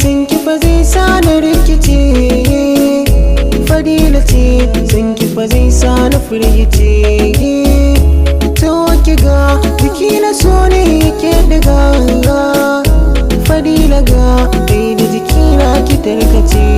Sun kifa zai sa na rikice, Fadila ce sun kifa zai sa na firgice. To ki ga jiki na so ne ke daga, Fadila ga dai da jiki na ki tarkace.